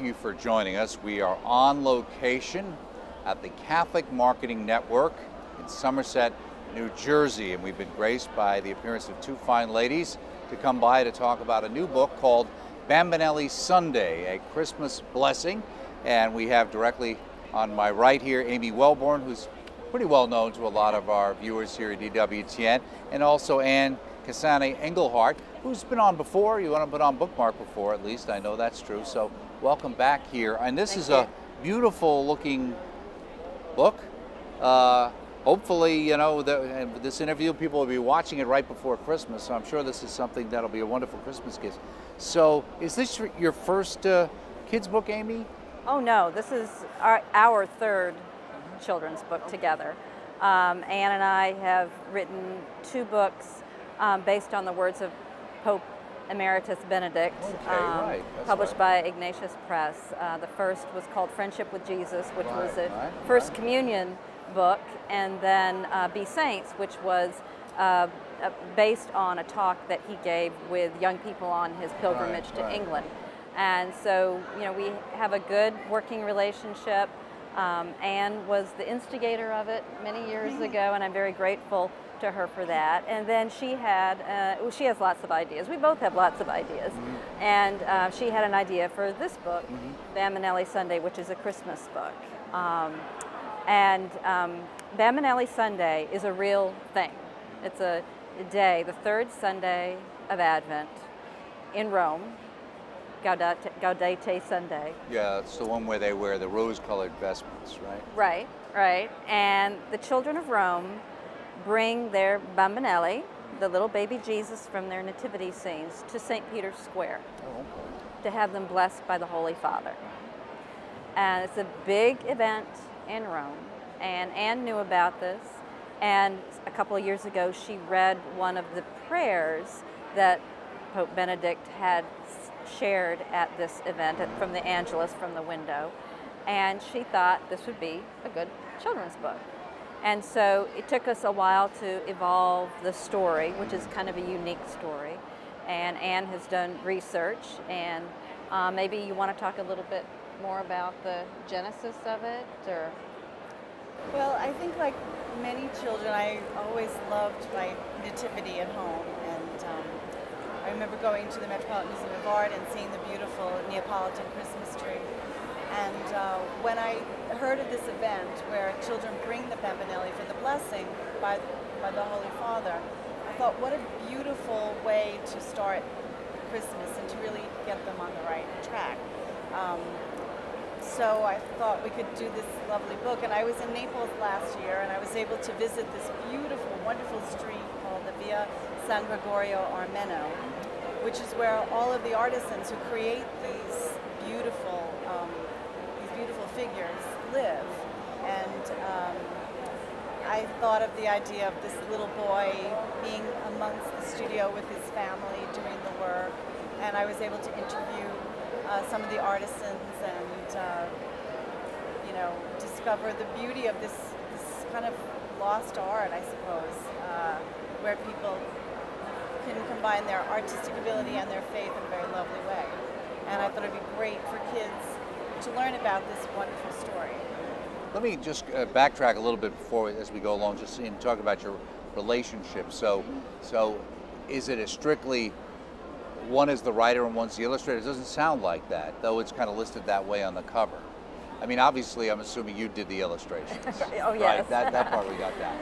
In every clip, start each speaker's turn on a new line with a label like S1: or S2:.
S1: you for joining us. We are on location at the Catholic Marketing Network in Somerset, New Jersey, and we've been graced by the appearance of two fine ladies to come by to talk about a new book called Bambinelli Sunday, a Christmas blessing. And we have directly on my right here Amy Welborn, who's pretty well known to a lot of our viewers here at EWTN, and also Anne Cassani Engelhardt, who's been on before. You want to put on Bookmark before, at least. I know that's true. So welcome back here. And this is a beautiful looking book. Hopefully, you know, this interview, people will be watching it right before Christmas, so I'm sure this is something that'll be a wonderful Christmas gift. So is this your first kids book, Amy?
S2: Oh no, this is our third children's book together. Anne and I have written two books based on the words of Pope Emeritus Benedict, published by Ignatius Press. The first was called Friendship with Jesus, which was a First Communion book, and then Be Saints, which was based on a talk that he gave with young people on his pilgrimage to England. And so, you know, we have a good working relationship. Anne was the instigator of it many years ago, and I'm very grateful to her for that. And then she had, she has lots of ideas. We both have lots of ideas. And she had an idea for this book, Bambinelli Sunday, which is a Christmas book. Bambinelli Sunday is a real thing. It's a day, the third Sunday of Advent in Rome, Gaudete Sunday.
S1: Yeah, it's the one where they wear the rose-colored vestments, right?
S2: Right, right. And the children of Rome bring their Bambinelli, the little baby Jesus from their nativity scenes, to St. Peter's Square to have them blessed by the Holy Father. And it's a big event in Rome, and Anne knew about this, and a couple of years ago she read one of the prayers that Pope Benedict had shared at this event from the Angelus from the window, and she thought this would be a good children's book. And so it took us a while to evolve the story, which is kind of a unique story, and Anne has done research, and maybe you want to talk a little bit more about the genesis of it, or?
S3: Well, I think like many children, I always loved my nativity at home, and I remember going to the Metropolitan Museum of Art and seeing the beautiful Neapolitan Christmas tree. And when I heard of this event where children bring the Bambinelli for the blessing by the Holy Father, I thought, what a beautiful way to start Christmas and to really get them on the right track. So I thought we could do this lovely book. And I was in Naples last year, and I was able to visit this beautiful, wonderful street called the Via San Gregorio Armeno, which is where all of the artisans who create these beautiful figures live. And I thought of the idea of this little boy being amongst the studio with his family doing the work, and I was able to interview some of the artisans and you know, discover the beauty of this kind of lost art, I suppose, where people can combine their artistic ability and their faith in a very lovely way. And I thought it'd be great for kids to learn about this wonderful story.
S1: Let me just backtrack a little bit before, as we go along, just in talk about your relationship. So is it a strictly one is the writer and one's the illustrator? It doesn't sound like that, though it's kind of listed that way on the cover. I mean, obviously, I'm assuming you did the illustrations.
S2: Oh, yes.
S1: Right, that part we got that.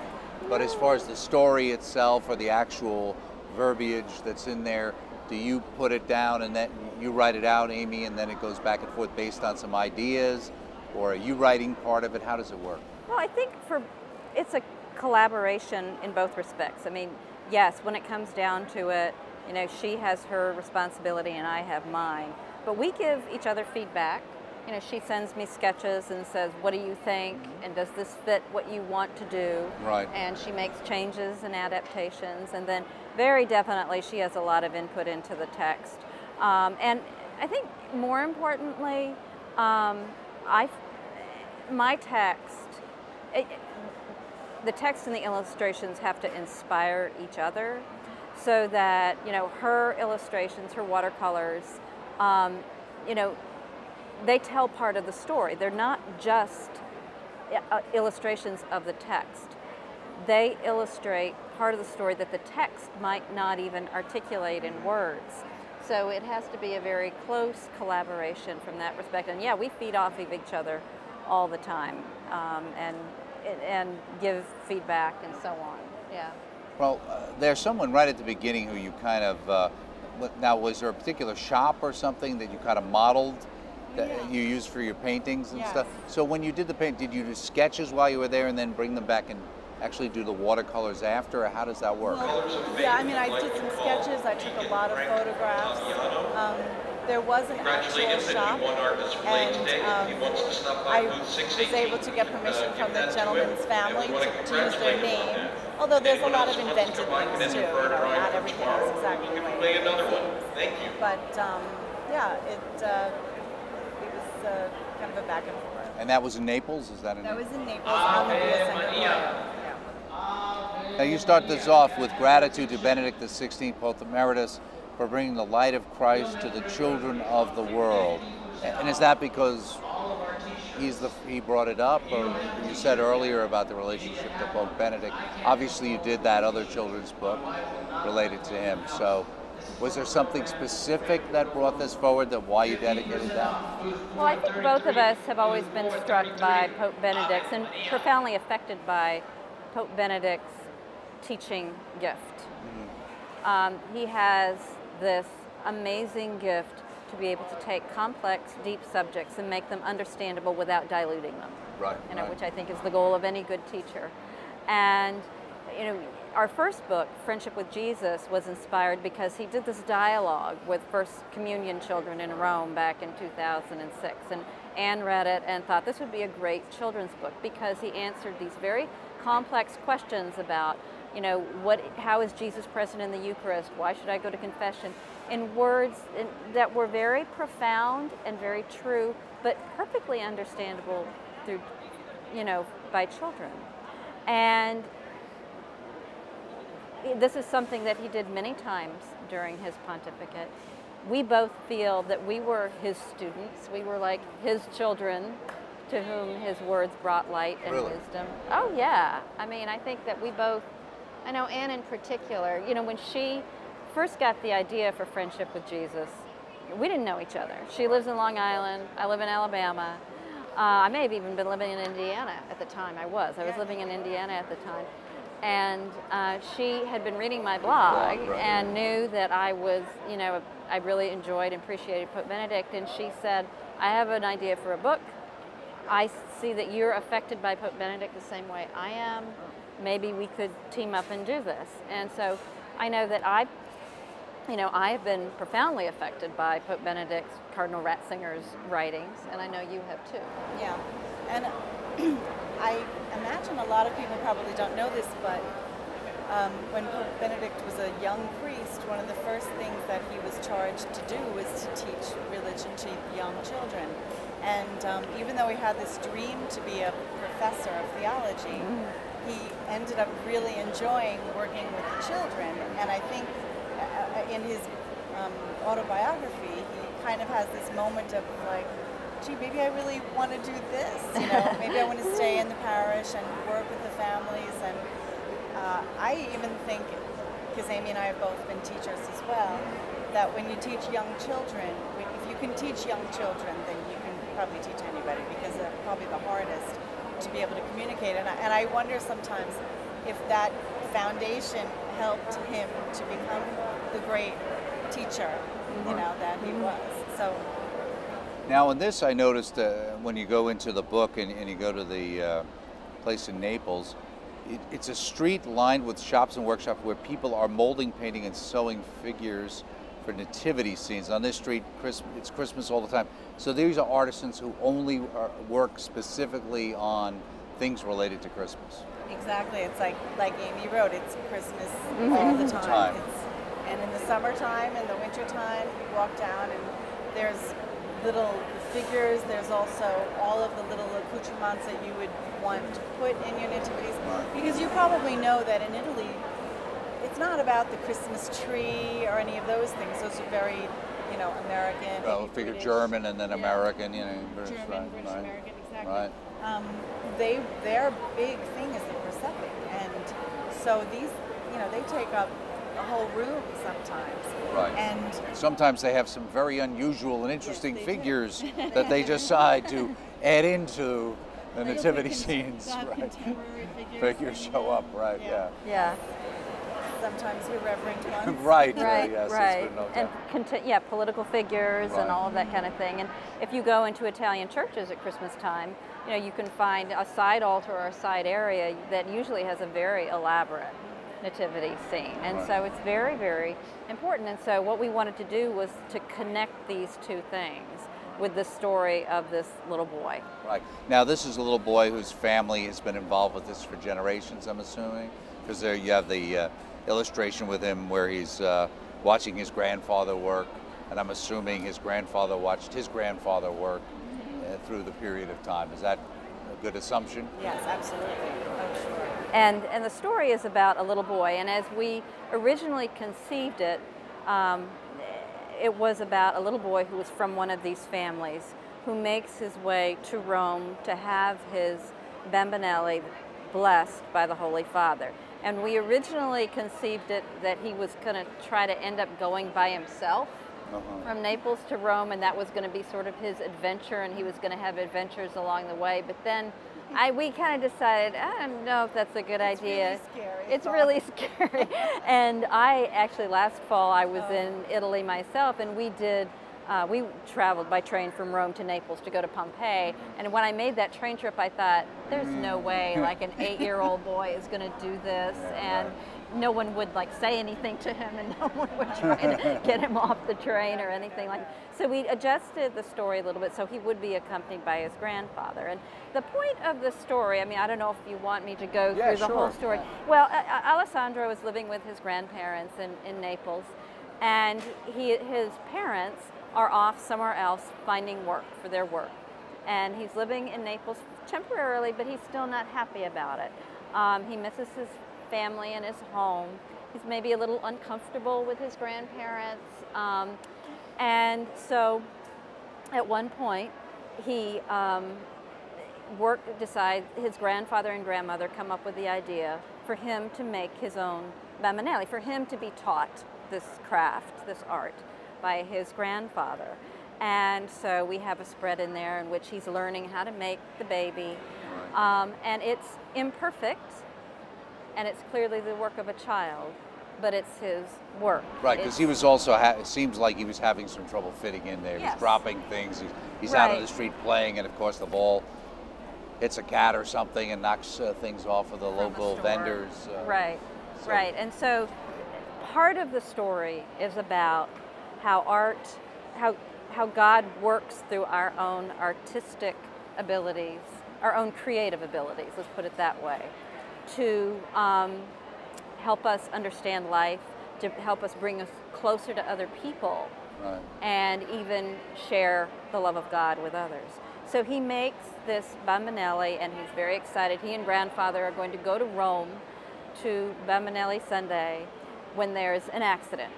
S1: But as far as the story itself or the actual verbiage that's in there, do you put it down and then you write it out, Amy, and then it goes back and forth based on some ideas? Or are you writing part of it? How does it work?
S2: Well, I think it's a collaboration in both respects. I mean, yes, when it comes down to it, you know, she has her responsibility and I have mine. But we give each other feedback. You know, she sends me sketches and says, what do you think? And does this fit what you want to do?
S1: Right.
S2: And she makes changes and adaptations. And then very definitely she has a lot of input into the text. And I think more importantly, my text, the text and the illustrations have to inspire each other, so that, you know, her illustrations, her watercolors, you know, they tell part of the story. They're not just illustrations of the text. They illustrate part of the story that the text might not even articulate in words. So it has to be a very close collaboration from that respect. And yeah, we feed off of each other all the time, and give feedback and so on. Yeah.
S1: Well, there's someone right at the beginning who you kind of, now was there a particular shop or something that you kind of modeled that you used for your paintings and stuff? So when you did the paint, did you do sketches while you were there and then bring them back and actually do the watercolors after, or how does that work?
S3: Well, yeah, I mean, I did some sketches, I took a lot of photographs. There was an actual shop, and I was able to get permission from the gentleman's family to use their name, although there's a lot of invented things too, not everything is exactly the way it seems. But yeah, it was kind of a back and forth.
S1: And that was in Naples? Is that in
S3: That was in Naples, on the Via Santa.
S1: Now you start this off with gratitude to Benedict XVI, Pope Emeritus, for bringing the light of Christ to the children of the world. And is that because he brought it up, or you said earlier about the relationship to Pope Benedict? Obviously you did that other children's book related to him. So was there something specific that brought this forward, that why you dedicated that?
S2: Well, I think both of us have always been struck by Pope Benedict and profoundly affected by Pope Benedict's teaching gift. He has this amazing gift to be able to take complex, deep subjects and make them understandable without diluting them.
S1: Right.
S2: Which I think is the goal of any good teacher. And our first book, Friendship with Jesus, was inspired because he did this dialogue with First Communion children in Rome back in 2006. And Anne read it and thought this would be a great children's book because he answered these very complex questions about, how is Jesus present in the Eucharist? Why should I go to confession? In words that were very profound and very true, but perfectly understandable through, by children. And this is something that he did many times during his pontificate. We both feel that we were his students. We were like his children to whom his words brought light and wisdom. Oh yeah, I mean, I think that we both, I know Anne in particular, when she first got the idea for Friendship with Jesus, we didn't know each other. She lives in Long Island, I live in Alabama. I may have even been living in Indiana at the time. I was living in Indiana at the time. And she had been reading my blog and knew that I was, I really enjoyed and appreciated Pope Benedict. And she said, I have an idea for a book. I see that you're affected by Pope Benedict the same way I am. Maybe we could team up and do this. And so I know that I have been profoundly affected by Pope Benedict's, Cardinal Ratzinger's writings, and I know you have too.
S3: Yeah, and I imagine a lot of people probably don't know this, but when Pope Benedict was a young priest, one of the first things that he was charged to do was to teach religion to young children. And even though he had this dream to be a professor of theology, he ended up really enjoying working with the children. And I think in his autobiography, he kind of has this moment of like, gee, maybe I really want to do this, maybe I want to stay in the parish and work with the families. And I even think, because Amy and I have both been teachers as well, that when you teach young children, if you can teach young children, then you can probably teach anybody, because they're probably the hardest to be able to communicate. And I wonder sometimes if that foundation helped him to become the great teacher, that he was. So.
S1: Now in this, I noticed when you go into the book and you go to the place in Naples, it's a street lined with shops and workshops where people are molding, painting, and sewing figures for nativity scenes. On this street, it's Christmas all the time. So these are artisans who only work specifically on things related to Christmas.
S3: Exactly. It's like Amy wrote, it's Christmas all the time. And in the summertime and the wintertime, you walk down and there's little figures. There's also all of the little accoutrements that you would want to put in your nativities. Because you probably know that in Italy, it's not about the Christmas tree or any of those things. Those are very, you know, American.
S1: Well, figure
S3: British,
S1: German and then American, you know.
S3: German,
S1: right,
S3: British,
S1: right,
S3: American, exactly.
S1: Right.
S3: Their big thing is the prosthetic, and so these, you know, they take up a whole room sometimes.
S1: Right.
S3: And
S1: sometimes they have some very unusual and interesting
S3: they
S1: figures that they decide to add into the nativity scenes. Right.
S3: Contemporary
S1: Figures show up, right? Yeah.
S2: Yeah.
S3: Sometimes irreverent ones.
S1: Right.
S2: Right,
S1: Yes,
S2: right.
S1: it's been no
S2: And
S1: doubt.
S2: yeah, political figures
S1: Right.
S2: and all of that kind of thing. And if you go into Italian churches at Christmas time, you know, you can find a side altar or a side area that usually has a very elaborate nativity scene. And
S1: Right.
S2: so it's very, very important. And so what we wanted to do was to connect these two things with the story of this little boy.
S1: Right. Now, this is a little boy whose family has been involved with this for generations, I'm assuming, because there you have the illustration with him where he's watching his grandfather work, and I'm assuming his grandfather watched his grandfather work through the period of time. Is that a good assumption?
S3: Yes, absolutely. Oh, sure.
S2: And the story is about a little boy, and as we originally conceived it, it was about a little boy who was from one of these families who makes his way to Rome to have his Bambinelli blessed by the Holy Father. And we originally conceived it that he was going to try to end up going by himself from Naples to Rome, and that was going to be sort of his adventure, and he was going to have adventures along the way. But then we kind of decided, I don't know if that's a good idea.
S3: Really scary.
S2: It's really scary. And I actually, last fall, I was in Italy myself, and we traveled by train from Rome to Naples to go to Pompeii. And when I made that train trip, I thought, there's no way like an 8-year-old boy is going to do this. And no one would like say anything to him, and no one would try to get him off the train or anything like that. So we adjusted the story a little bit so he would be accompanied by his grandfather. And the point of the story, I mean, I don't know if you want me to go through the whole story. Well, Alessandro was living with his grandparents in Naples, and his parents are off somewhere else finding work for their work. And he's living in Naples temporarily, but he's still not happy about it. He misses his family and his home. He's maybe a little uncomfortable with his grandparents. And so at one point, he decides, his grandfather and grandmother come up with the idea for him to make his own Bambinelli, for him to be taught this craft, this art, by his grandfather. And so we have a spread in there in which he's learning how to make the baby. And it's imperfect, and it's clearly the work of a child, but it's his work.
S1: Right, because he was also, it seems like he was having some trouble fitting in there. He was dropping things. He's out on the street playing, and of course the ball hits a cat or something and knocks things off of the local vendors.
S2: Right. And so part of the story is about how how God works through our own artistic abilities, our own creative abilities, let's put it that way, to help us understand life, to help us bring us closer to other people, and even share the love of God with others. So he makes this Bambinelli, and he's very excited. He and grandfather are going to go to Rome to Bambinelli Sunday when there's an accident,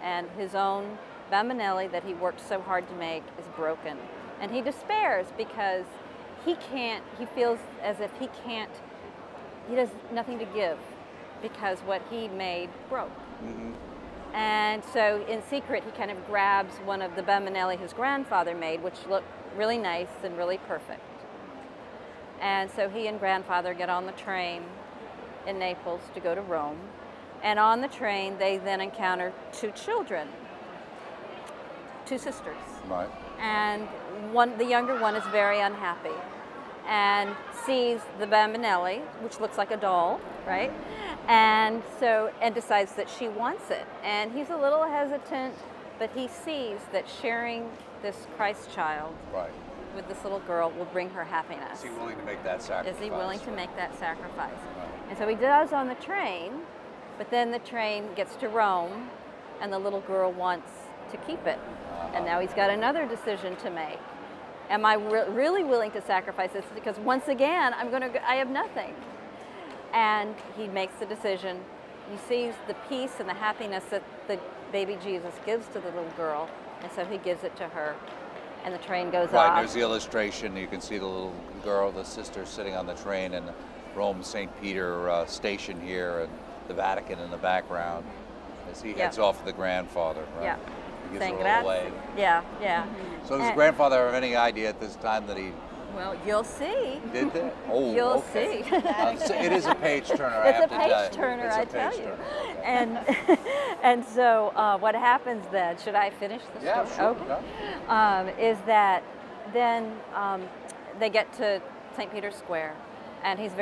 S2: and his own Bambinelli that he worked so hard to make is broken. And he despairs because he feels as if he has nothing to give because what he made broke. And so in secret, he kind of grabs one of the Bambinelli his grandfather made, which looked really nice and really perfect. And so he and grandfather get on the train in Naples to go to Rome. And on the train, they then encounter two children, two sisters. And the younger one is very unhappy and sees the Bambinelli, which looks like a doll, right? And decides that she wants it. And he's a little hesitant, but he sees that sharing this Christ child with this little girl will bring her happiness.
S1: Is he willing to make that sacrifice?
S2: Is he willing to make that sacrifice? And so he does on the train, but then the train gets to Rome, and the little girl wants to keep it. And now he's got another decision to make. Am I really willing to sacrifice this? Because once again, I have nothing. And he makes the decision. He sees the peace and the happiness that the baby Jesus gives to the little girl, And so he gives it to her, and the train goes
S1: Right,
S2: off.
S1: there's the illustration. You can see the little girl, the sister, sitting on the train, and Rome St. Peter station here, and the Vatican in the background as he heads off with the grandfather. Right?
S2: Yeah.
S1: He gives
S2: Saying
S1: her a little wave.
S2: Yeah, yeah.
S1: So does the grandfather have any idea at this time that he
S2: Well, you'll see.
S1: did that? Oh,
S2: You'll
S1: okay.
S2: see.
S1: So it is a page turner. I
S2: It's a
S1: have to tell
S2: page
S1: you.
S2: turner,
S1: It's a
S2: I tell
S1: page
S2: you.
S1: turner. Okay.
S2: And so what happens then? Should I finish the story?
S1: Yeah, sure.
S2: Okay. Is that then they get to St. Peter's Square, and he's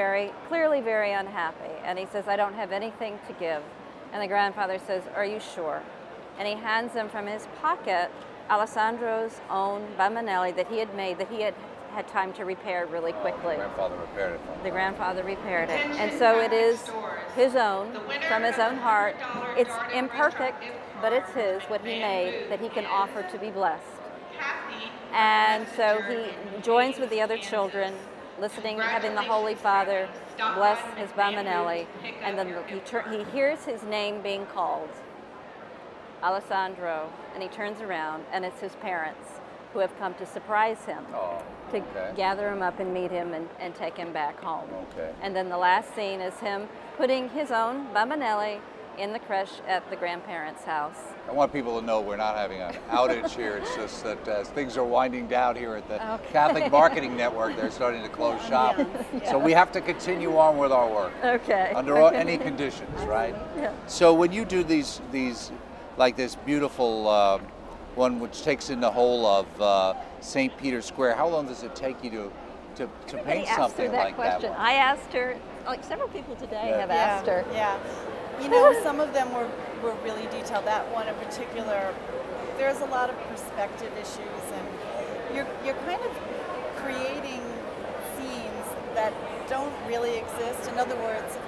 S2: clearly very unhappy, and he says, "I don't have anything to give." And the grandfather says, "Are you sure?" And he hands him from his pocket Alessandro's own Bambinelli that he had made, that he had time to repair really quickly.
S1: The grandfather repaired it for him.
S2: The grandfather repaired it. And so it is his own, from his own heart. It's imperfect, but it's his, what he made, that he can offer to be blessed. And so he joins with the other children, listening, having the Holy Father bless his Bambinelli, and then he hears his name being called, Alessandro, and he turns around, and it's his parents who have come to surprise him, to gather him up and meet him and take him back home.
S1: Okay.
S2: And then the last scene is him putting his own Bambinelli in the creche at the grandparents' house.
S1: I want people to know we're not having an outage here. It's just that as things are winding down here at the Catholic Marketing Network, they're starting to close shop. So we have to continue on with our work.
S2: Okay.
S1: Under any conditions, right?
S2: Yeah.
S1: So when you do these like this beautiful one which takes in the whole of St. Peter's Square, how long does it take you to paint something like that?
S2: I asked her, like several people today have asked her.
S3: Yeah. You know, some of them were really detailed. That one in particular, there's a lot of perspective issues, and you're kind of creating scenes that don't really exist. In other words,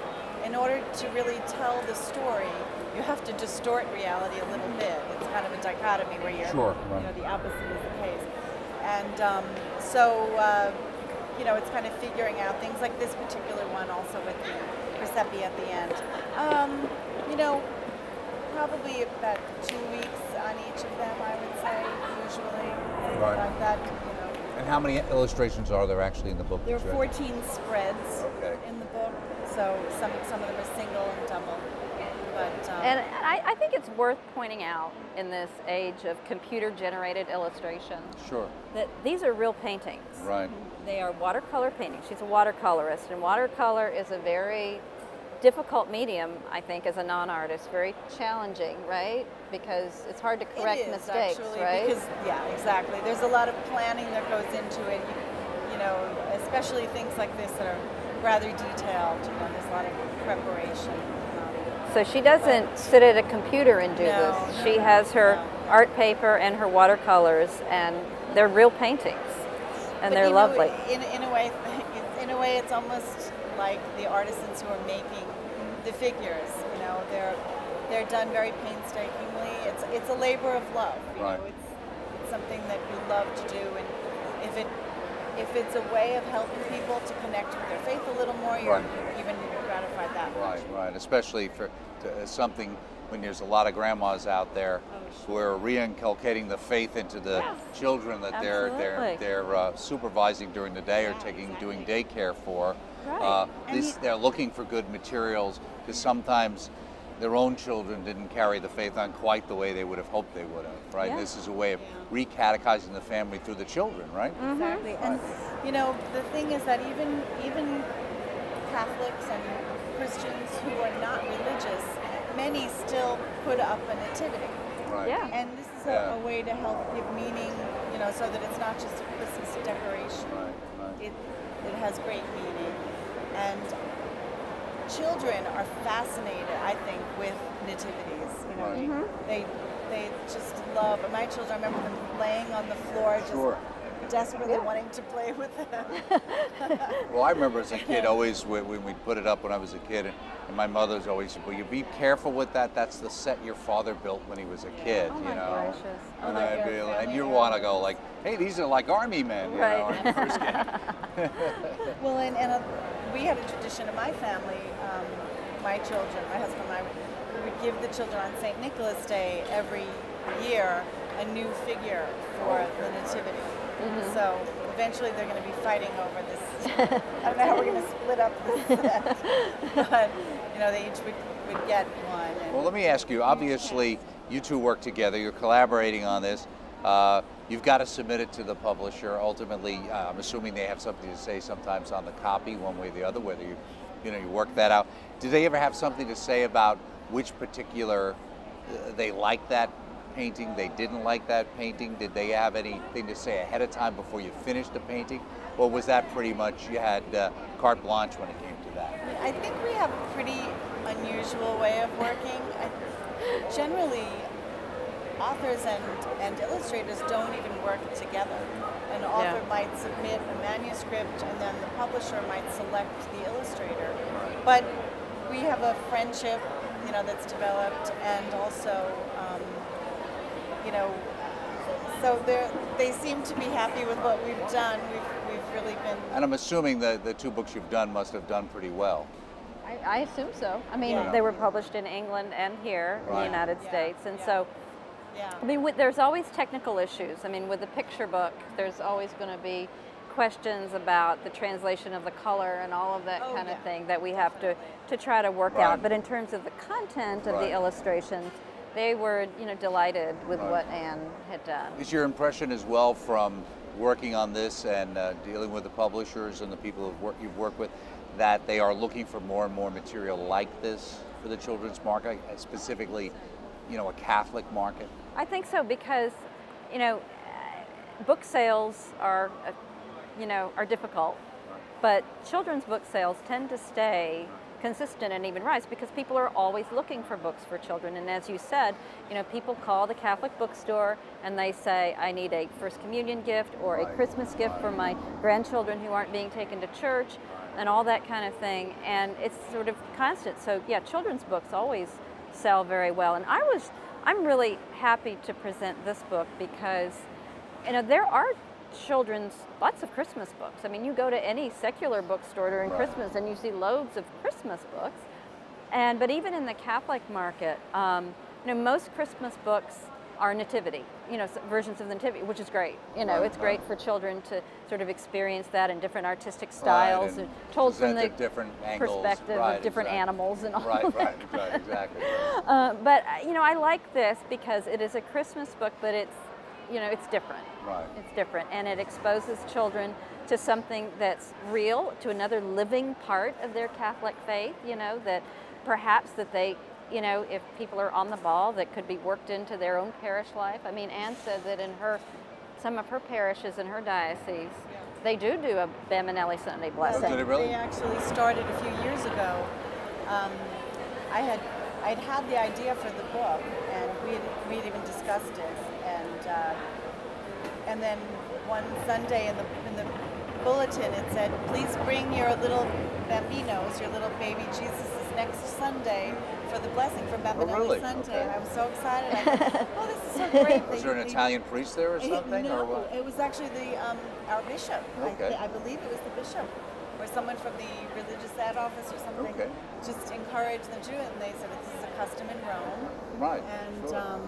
S3: in order to really tell the story, you have to distort reality a little bit. It's kind of a dichotomy where you're, you know, the opposite is the case. And you know, it's kind of figuring out things like this particular one, also with the Giuseppe at the end. You know, probably about 2 weeks on each of them, I would say, usually.
S1: Right.
S3: Like that, you know.
S1: And how many illustrations are there actually in the book?
S3: There are 14 spreads in the book, so some of them are single and double. But,
S2: and I think it's worth pointing out in this age of computer-generated illustration that these are real paintings.
S1: Right.
S2: They are watercolor paintings. She's a watercolorist, and watercolor is a very difficult medium, I think, as a non-artist. Very challenging, right? Because it's hard to correct mistakes,
S3: actually,
S2: right?
S3: Because, yeah, exactly. There's a lot of planning that goes into it. You know, especially things like this that are rather detailed. You know, there's a lot of preparation.
S2: So she doesn't sit at a computer and do this. She has her art paper and her watercolors, and they're real paintings, and they're lovely.
S3: In a way, it's almost like the artisans who are making the figures. You know, they're done very painstakingly. It's a labor of love. You know, it's something that you love to do, and if it's a way of helping people to connect with their faith a little more, you're even gratified that much.
S1: Right. Especially for something when there's a lot of grandmas out there who are reinculcating the faith into the children that they're supervising during the day or doing daycare for. They're looking for good materials because sometimes their own children didn't carry the faith on quite the way they would have hoped they would have, right? And this is a way of recatechizing the family through the children, right?
S3: Exactly. And you know, the thing is that even Catholics and Christians who are not religious, many still put up a nativity.
S1: Right.
S2: Yeah.
S3: And this is a way to help give meaning, you know, so that it's not just a Christmas decoration.
S1: Right.
S3: It has great meaning. And children are fascinated, I think, with nativities. You know, they just love. My children, I remember them laying on the floor, just desperately wanting to play with them.
S1: Well, I remember as a kid, always when we'd put it up when I was a kid, and my mother's always said, "Well, you be careful with that. That's the set your father built when he was a kid."
S2: Oh
S1: you
S2: my
S1: know.
S2: gracious.
S1: And you want to go like, "Hey, these are like army men," you know, when you first get.
S3: Well, and we had a tradition in my family. My children, my husband and I, we would give the children on St. Nicholas Day every year a new figure for the Nativity. So eventually they're going to be fighting over this. I don't know how we're going to split up this set, but you know, they each would get one. And
S1: well, let me ask you, obviously you two work together, you're collaborating on this. You've got to submit it to the publisher. Ultimately, I'm assuming they have something to say sometimes on the copy, one way or the other, whether you work that out. Did they ever have something to say about which particular, they liked that painting, they didn't like that painting? Did they have anything to say ahead of time before you finished the painting? Or was that pretty much, you had carte blanche when it came to that?
S3: I think we have a pretty unusual way of working. Generally, authors and illustrators don't even work together. An author might submit a manuscript and then the publisher might select the illustrator. But we have a friendship, you know, that's developed, and also, you know, so they seem to be happy with what we've done. We've really been.
S1: And I'm assuming the two books you've done must have done pretty well.
S2: I assume so. I mean, they were published in England and here in the United States, and so.
S3: Yeah.
S2: I mean, there's always technical issues. I mean, with the picture book, there's always going to be questions about the translation of the color and all of that kind of thing that we have to try to work out. But in terms of the content of the illustrations, they were, you know, delighted with what Anne had done.
S1: Is your impression as well from working on this and dealing with the publishers and the people you've worked with, that they are looking for more and more material like this for the children's market, specifically, you know, a Catholic market?
S2: I think so, because, you know, book sales are, you know, are difficult, but children's book sales tend to stay consistent and even rise because people are always looking for books for children. And as you said, you know, people call the Catholic bookstore and they say, I need a First Communion gift or a Christmas gift for my grandchildren who aren't being taken to church and all that kind of thing. And it's sort of constant. So yeah, children's books always sell very well. And I'm really happy to present this book because, you know, there are lots of Christmas books. I mean, you go to any secular bookstore during Christmas and you see loads of Christmas books. But even in the Catholic market, you know, most Christmas books are nativity, you know, versions of the nativity, which is great. You know, it's great for children to sort of experience that in different artistic styles and told from the
S1: different angles,
S2: perspective of different animals and all of that.
S1: Right, exactly.
S2: But you know, I like this because it is a Christmas book, but it's, you know, it's different.
S1: Right.
S2: It's different, and it exposes children to something that's real, to another living part of their Catholic faith. You know, that perhaps that they, you know, if people are on the ball, that could be worked into their own parish life. I mean, Anne said that in some of her parishes in her diocese, they do a Bambinelli Sunday blessing.
S1: Oh, did it really?
S3: They actually started a few years ago. I'd had the idea for the book, and we'd even discussed it, and then one Sunday in the bulletin it said, please bring your little bambinos, your little baby Jesuses next Sunday for the blessing for Bambinelli Sunday.
S1: Okay.
S3: And I was so excited. I thought, oh, this is so great.
S1: Was there an Italian priest there or something?
S3: No,
S1: or what?
S3: it was actually our bishop.
S1: Okay.
S3: I believe it was the bishop, or someone from the religious ad office or something.
S1: Okay.
S3: Just encouraged them to do it, and they said this is a custom in Rome.
S1: Right.
S3: And
S1: sure.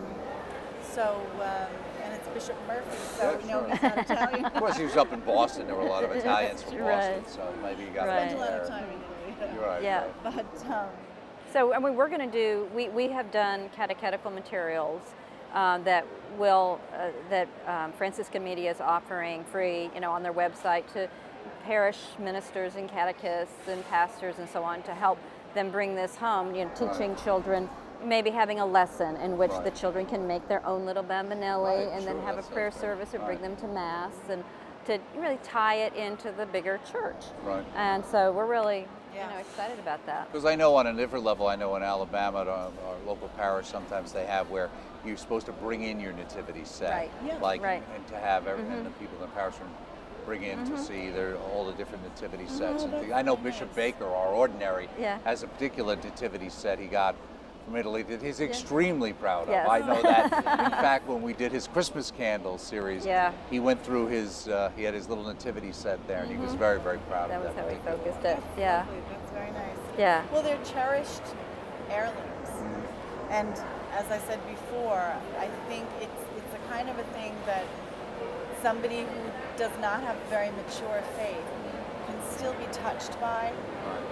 S3: and it's Bishop Murphy, so no, he's not Italian.
S1: Of course, he was up in Boston. There were a lot of Italians from Boston,
S2: Right.
S1: so maybe you got
S3: Spent
S1: it
S3: a lot
S1: there.
S3: of time in Italy.
S1: You're right.
S2: Yeah.
S1: Right.
S3: But
S2: So, I mean, we're going to do, we have done catechetical materials that Franciscan Media is offering free, you know, on their website to parish ministers and catechists and pastors and so on to help them bring this home, you know, teaching children, maybe having a lesson in which the children can make their own little Bambinelli and then have a prayer service or bring them to Mass and to really tie it into the bigger church.
S1: Right.
S2: And so we're really, you know, excited about that.
S1: Because I know on a different level, I know in Alabama, our local parish, sometimes they have where you're supposed to bring in your nativity set,
S2: Right.
S3: Yeah.
S1: like
S2: Right.
S1: and to have and the people in the parish room bring in to see all the different nativity sets. And things. I know Bishop Baker, our ordinary, has a particular nativity set he got from Italy that he's extremely proud of.
S2: Yes.
S1: I know that. In fact, when we did his Christmas Candle series, he went through his, he had his little nativity set there, and he was very, very proud
S2: That
S1: of
S2: was
S1: that.
S2: how we
S1: particular
S2: focused
S1: one.
S2: it. Yeah.
S3: lovely. That's very nice.
S2: Yeah.
S3: Well, they're cherished heirlooms, and as I said before, I think it's a kind of a thing that somebody who does not have very mature faith can still be touched by.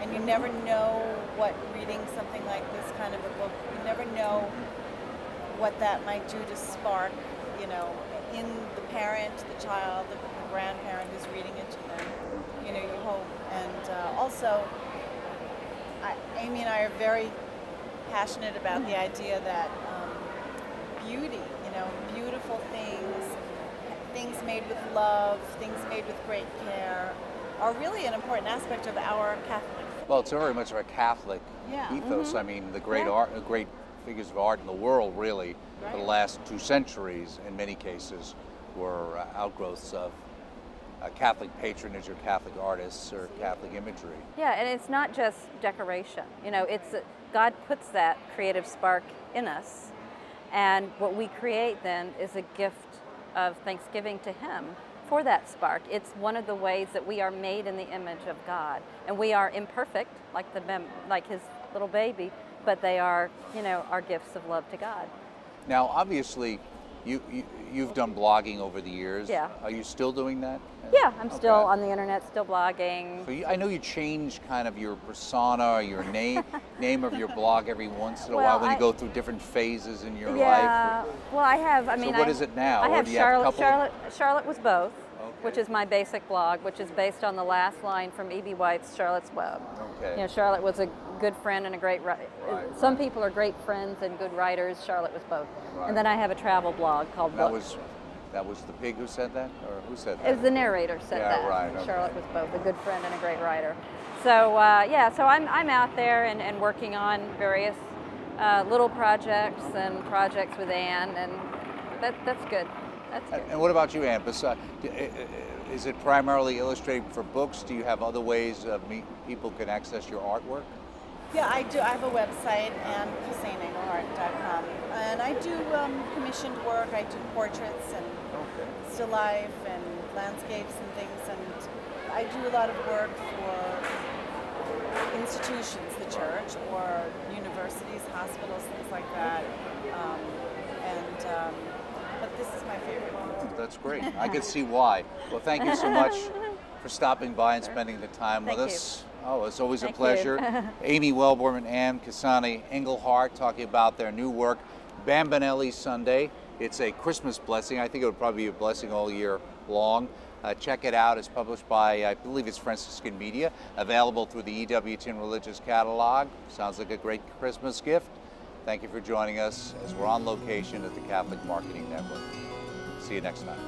S3: And you never know what reading something like this kind of a book, you never know what that might do to spark, you know, in the parent, the child, the grandparent who's reading it to them. You know, you hope. And also, Amy and I are very passionate about the idea that beauty, you know, beautiful things made with love, things made with great care, are really an important aspect of our Catholic faith.
S1: Well, it's very much of a Catholic ethos. I mean, the great great figures of art in the world, really, for the last 2 centuries, in many cases, were outgrowths of Catholic patronage or Catholic artists or Catholic imagery.
S2: Yeah, and it's not just decoration. You know, it's God puts that creative spark in us, and what we create then is a gift of thanksgiving to Him for that spark. It's one of the ways that we are made in the image of God, and we are imperfect, like His little baby, but they are, you know, our gifts of love to God.
S1: Now, obviously, you've done blogging over the years.
S2: Yeah.
S1: Are you still doing that?
S2: Yeah, I'm still on the internet, still blogging.
S1: So I know you change kind of your persona or your name of your blog every once in a while when you go through different phases in your life.
S2: Yeah, well, I have, I mean,
S1: so what is it now?
S2: I have Charlotte Was Both,
S1: Okay.
S2: which is my basic blog, which is based on the last line from E.B. White's Charlotte's Web.
S1: Okay.
S2: You know, Charlotte was a good friend and a great writer. Some people are great friends and good writers. Charlotte was both.
S1: Right.
S2: And then I have a travel blog called Books.
S1: That was the pig who said that, or who said that?
S2: It was the narrator said that.
S1: Yeah, right. Okay.
S2: Charlotte was both a good friend and a great writer. So so I'm out there and working on various little projects and projects with Anne, and that's good. That's good.
S1: And what about you, Anne? Is it primarily illustrated for books? Do you have other ways people can access your artwork?
S3: Yeah, I do. I have a website, AnneHusseinEngelhardt.com, and I do commissioned work. I do portraits and still life and landscapes and things, and I do a lot of work for institutions, the church, or universities, hospitals, things like that. But this is my favorite one.
S1: That's great. I can see why. Well, thank you so much for stopping by and spending the time with us. Oh, it's always a pleasure. Amy Welborn and Anne Husseinengelhardt talking about their new work, Bambinelli Sunday. It's a Christmas blessing. I think it would probably be a blessing all year long. Check it out. It's published by, I believe it's Franciscan Media, available through the EWTN Religious Catalog. Sounds like a great Christmas gift. Thank you for joining us as we're on location at the Catholic Marketing Network. See you next time.